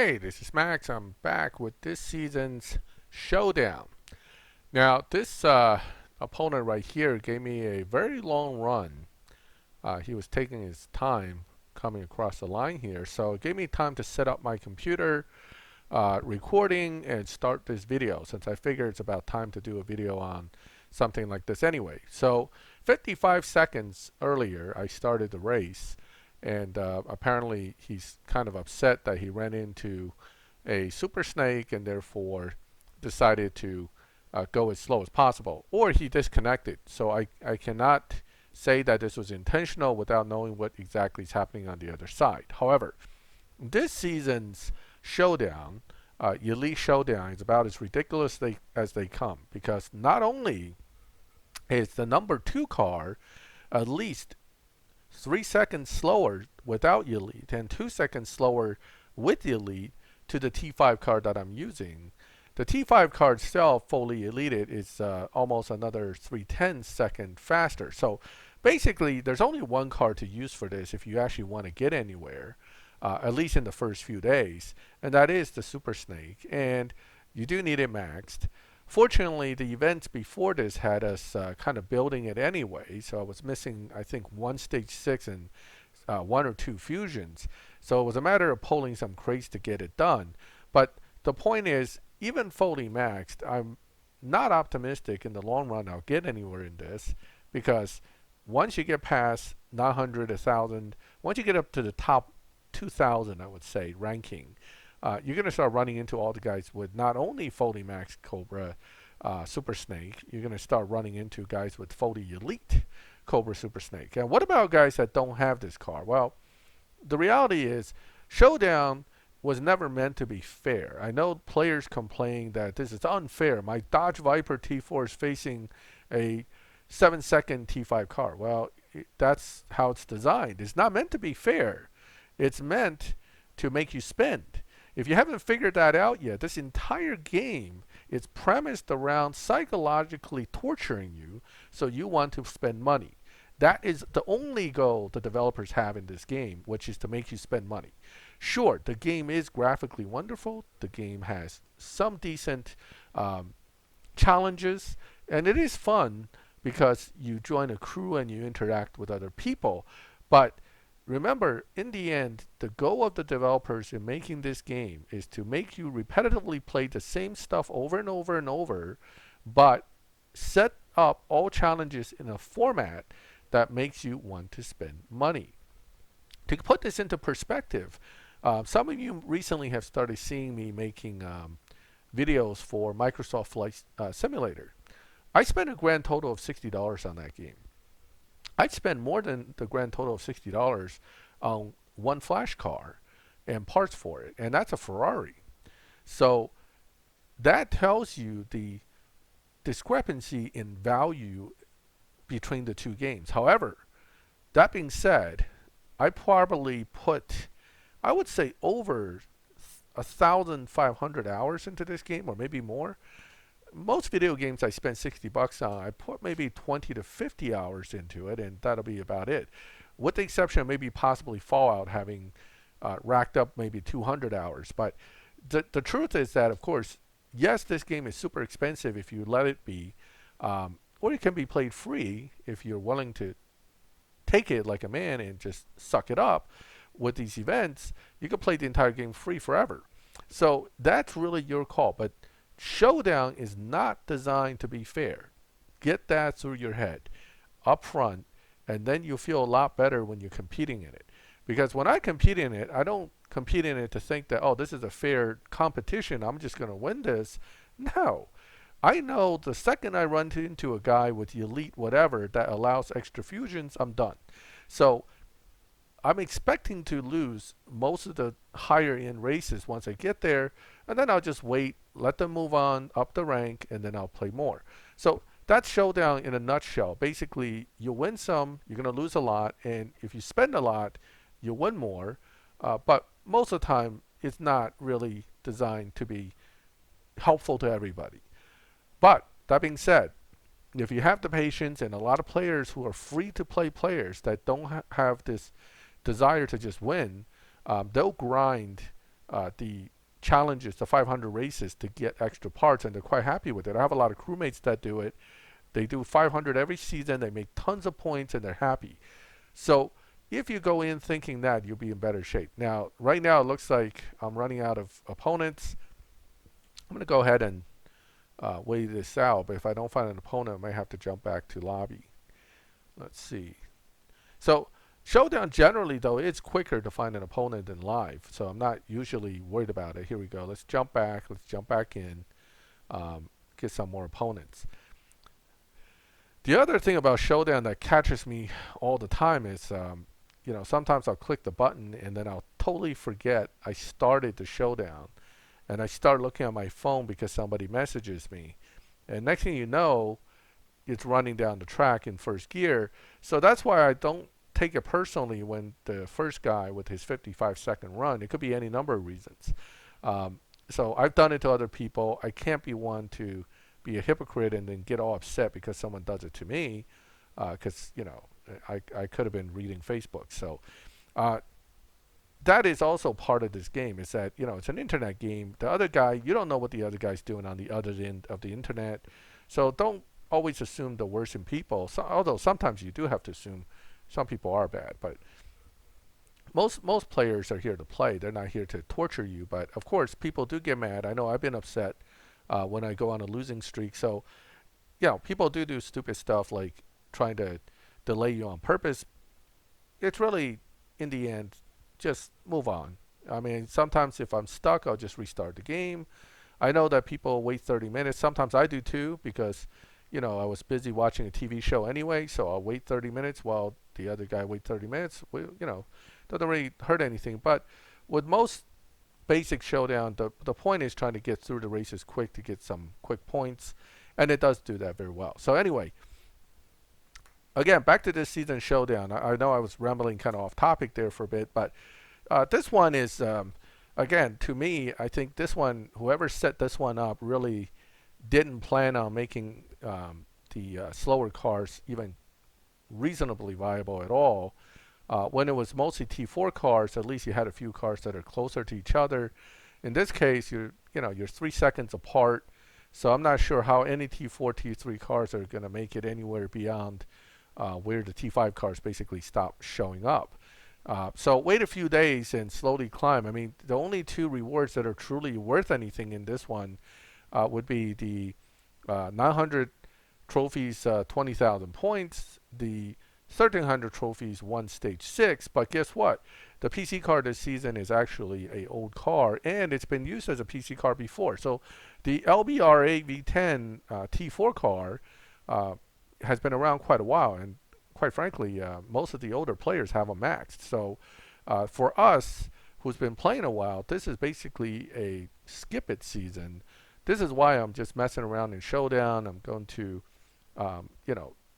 Hey, this is Max. I'm back with this season's Showdown. Now, this opponent right here gave me a very long run. He was taking his time coming across the line here, so it gave me time to set up my computer, recording, and start this video since I figure it's about time to do a video on something like this anyway. So, 55 seconds earlier, I started the race. And apparently he's kind of upset that he ran into a super snake and therefore decided to go as slow as possible. Or he disconnected. So I cannot say that this was intentional without knowing what exactly is happening on the other side. However, this season's Showdown, Elite Showdown, is about as ridiculous as they come. Because not only is the number 2 car at least 3 seconds slower without Elite and 2 seconds slower with Elite to the T5 card that I'm using. The T5 card itself, fully Elited, is almost another 3/10 second faster. So basically, there's only one card to use for this if you actually want to get anywhere, at least in the first few days, and that is the Super Snake. And you do need it maxed. Fortunately, the events before this had us kind of building it anyway, so I was missing, I think, one stage 6 and 1 or 2 fusions. So it was a matter of pulling some crates to get it done. But the point is, even fully maxed, I'm not optimistic in the long run I'll get anywhere in this, because once you get past 900, 1,000, once you get up to the top 2,000, I would say, ranking, you're going to start running into all the guys with not only fully max Cobra Super Snake, you're going to start running into guys with fully elite Cobra Super Snake. And what about guys that don't have this car? Well, the reality is Showdown was never meant to be fair. I know players complain that this is unfair. My Dodge Viper T4 is facing a 7-second T5 car. Well, that's how it's designed. It's not meant to be fair. It's meant to make you spend. If you haven't figured that out yet, this entire game is premised around psychologically torturing you so you want to spend money. That is the only goal the developers have in this game, which is to make you spend money. Sure, the game is graphically wonderful. The game has some decent challenges, and it is fun because you join a crew and you interact with other people. But remember, in the end, the goal of the developers in making this game is to make you repetitively play the same stuff over and over and over, but set up all challenges in a format that makes you want to spend money. To put this into perspective, some of you recently have started seeing me making videos for Microsoft Flight Simulator. I spent a grand total of $60 on that game. I'd spend more than the grand total of $60 on one flash car and parts for it, and that's a Ferrari. So that tells you the discrepancy in value between the two games. However, that being said, I probably put, I would say, over 1,500 hours into this game, or maybe more. Most video games I spend $60 on, I put maybe 20 to 50 hours into it, and that'll be about it. With the exception of maybe possibly Fallout having racked up maybe 200 hours. But the truth is that, of course, yes, this game is super expensive if you let it be, or it can be played free if you're willing to take it like a man and just suck it up. With these events, you can play the entire game free forever. So that's really your call. But Showdown is not designed to be fair. Get that through your head up front, and then you'll feel a lot better when you're competing in it. Because when I compete in it, I don't compete in it to think that, oh, this is a fair competition, I'm just going to win this. No. I know the second I run into a guy with elite whatever that allows extra fusions, I'm done. So I'm expecting to lose most of the higher end races once I get there, and then I'll just wait, let them move on up the rank, and then I'll play more. So that's Showdown in a nutshell. Basically, you win some, you're going to lose a lot, and if you spend a lot, you win more. But most of the time, it's not really designed to be helpful to everybody. But that being said, if you have the patience and a lot of players who are free to play players that don't have this desire to just win, they'll grind the challenges, the 500 races to get extra parts, and they're quite happy with it. I have a lot of crewmates that do it. They do 500 every season. They make tons of points, and they're happy. So if you go in thinking that, you'll be in better shape. Now, right now, it looks like I'm running out of opponents. I'm going to go ahead and weigh this out, but if I don't find an opponent, I might have to jump back to lobby. Let's see. So Showdown generally, though, is quicker to find an opponent than live, so I'm not usually worried about it. Here we go. Let's jump back. Let's jump back in, get some more opponents. The other thing about Showdown that catches me all the time is, sometimes I'll click the button and then I'll totally forget I started the Showdown. And I start looking at my phone because somebody messages me. And next thing you know, it's running down the track in first gear. So that's why I don't take it personally when the first guy with his 55-second run, it could be any number of reasons. So I've done it to other people. I can't be one to be a hypocrite and then get all upset because someone does it to me, because I could have been reading Facebook. So that is also part of this game, is that it's an internet game. The other guy, you don't know what the other guy's doing on the other end of the internet, so don't always assume the worst in people. So, although sometimes you do have to assume some people are bad, but most players are here to play. They're not here to torture you. But of course, people do get mad. I know I've been upset when I go on a losing streak. So people do stupid stuff like trying to delay you on purpose. It's really, in the end, just move on. I mean, sometimes if I'm stuck, I'll just restart the game. I know that people wait 30 minutes. Sometimes I do too, because I was busy watching a TV show anyway, so I'll wait 30 minutes while the other guy wait 30 minutes. Doesn't really hurt anything. But with most basic Showdown, the point is trying to get through the races quick to get some quick points, and it does do that very well. So anyway, again, back to this season Showdown. I know I was rambling kind of off topic there for a bit, but this one is, again, to me, I think this one, whoever set this one up really didn't plan on making the slower cars even reasonably viable at all. When it was mostly T4 cars, at least you had a few cars that are closer to each other. In this case, you're 3 seconds apart, so I'm not sure how any T4, T3 cars are going to make it anywhere beyond where the T5 cars basically stop showing up. So wait a few days and slowly climb. I mean, the only two rewards that are truly worth anything in this one would be the 900 trophies, 20,000 points, the 1,300 trophies, one stage 6. But guess what? The PC car this season is actually a old car, and it's been used as a PC car before. So the LBRA V10 T4 car has been around quite a while, and quite frankly, most of the older players have them maxed. So for us, who's been playing a while, this is basically a skip it season. This is why I'm just messing around in Showdown. I'm going to,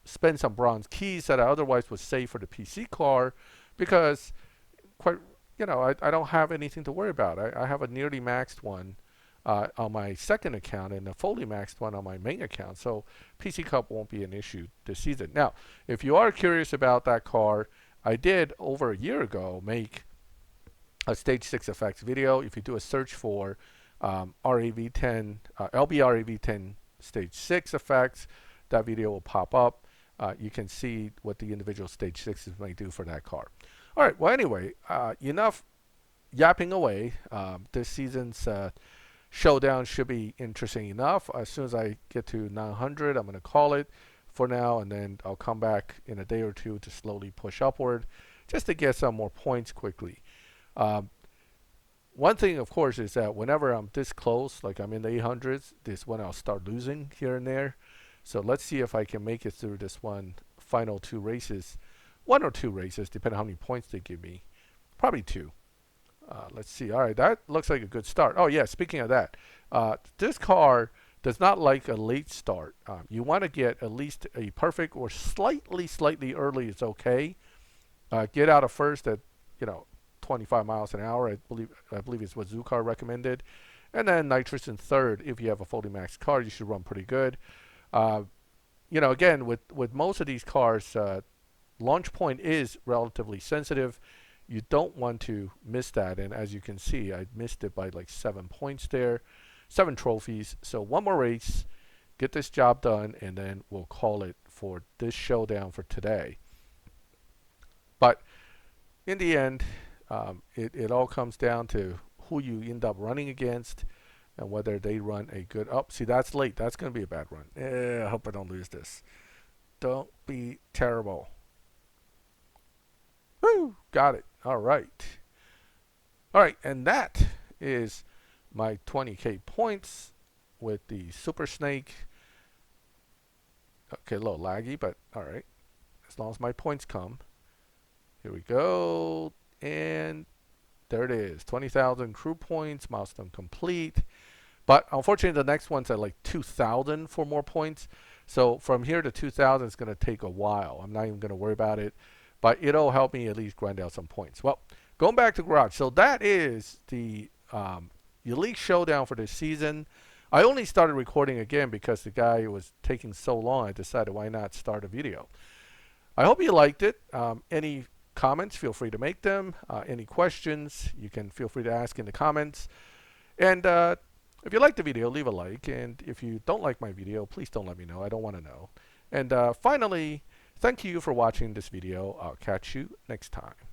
spend some bronze keys that I otherwise would save for the PC car, because I don't have anything to worry about. I have a nearly maxed one on my second account and a fully maxed one on my main account. So PC Cup won't be an issue this season. Now, if you are curious about that car, I did over a year ago make a stage 6 effects video. If you do a search for RAV10, LBRAV10 stage 6 effects, that video will pop up. You can see what the individual stage 6s may do for that car. All right, well, anyway, enough yapping away. This season's Showdown should be interesting enough. As soon as I get to 900, I'm going to call it for now, and then I'll come back in a day or two to slowly push upward just to get some more points quickly. One thing, of course, is that whenever I'm this close, like I'm in the 800s, this is when I'll start losing here and there. So let's see if I can make it through this final 2 races. 1 or 2 races, depending on how many points they give me. Probably 2. Let's see. All right, that looks like a good start. Oh, yeah, speaking of that, this car does not like a late start. You want to get at least a perfect or slightly early is okay. Get out of first at, 25 miles an hour. I believe it's what Zukar recommended. And then nitrous in third. If you have a fully maxed car, you should run pretty good. Again, with most of these cars, launch point is relatively sensitive. You don't want to miss that. And as you can see, I missed it by like 7 points there, 7 trophies. So one more race, get this job done, and then we'll call it for this showdown for today. But in the end, it all comes down to who you end up running against and whether they run a good. Oh, see, that's late. That's going to be a bad run. I hope I don't lose this. Don't be terrible. Woo! Got it. All right. All right, and that is my 20K points with the Super Snake. Okay, a little laggy, but all right. As long as my points come. Here we go. And there it is. 20,000 crew points, milestone complete. But unfortunately, the next one's at like 2,000 for more points. So from here to 2,000, it's going to take a while. I'm not even going to worry about it. But it'll help me at least grind out some points. Well, going back to Garage. So that is the Elite Showdown for this season. I only started recording again because the guy was taking so long. I decided why not start a video. I hope you liked it. Any comments, feel free to make them. Any questions, you can feel free to ask in the comments. And if you like the video, leave a like. And if you don't like my video, please don't let me know. I don't want to know. And finally, thank you for watching this video. I'll catch you next time.